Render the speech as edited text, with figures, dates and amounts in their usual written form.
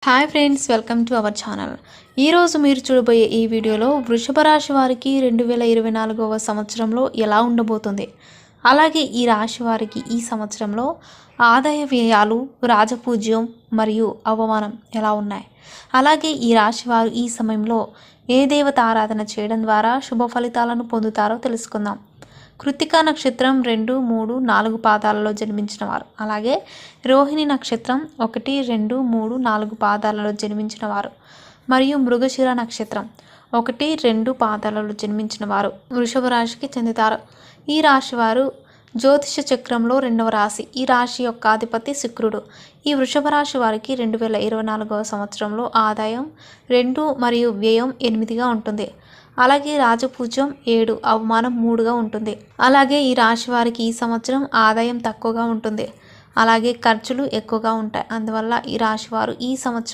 Hi friends, welcome to our channel. ఈరోజు మీరు చూడబోయే ఈ వీడియోలో వృషభ రాశి వారికి 2024వ సంవత్సరంలో ఎలా ఉండబోతుంది, అలాగే ఈ రాశి వారికి ఈ సంవత్సరంలో ఆదాయ వ్యయాలు, రాజపూజ్యం మరియు అవమానం ఎలా ఉన్నాయి, అలాగే ఈ రాశి వారు ఈ సమయంలో ఏ దేవత ఆరాధన చేయడం ద్వారా శుభ ఫలితాలను పొందుతారో తెలుసుకుందాం. కృత్తికా నక్షత్రం 2, 3, 4 పాదాలలో జన్మించిన వారు, అలాగే రోహిణి నక్షత్రం 1, 2, 3, 4 పాదాలలో జన్మించిన వారు మరియు మృగశిర నక్షత్రం 1, 2 పాదాలలో జన్మించిన వారు వృషభ రాశికి చెందుతారు. ఈ రాశి వారు జ్యోతిష చక్రంలో 2వ రాశి. ఈ రాశి యొక్క అధిపతి శుక్రుడు. ఈ వృషభ రాశి వారికి 2024వ సంవత్సరంలో ఆదాయం 2 మరియు వ్యయం 8గా ఉంటుంది. అలాగే రాజపూజ్యం 7, అవమానం 3గా ఉంటుంది. అలాగే ఈ రాశి వారికి ఈ సంవత్సరం ఆదాయం తక్కువగా ఉంటుంది, అలాగే ఖర్చులు ఎక్కువగా ఉంటాయి. అందువల్ల ఈ రాశి వారు ఈ సంవత్సరం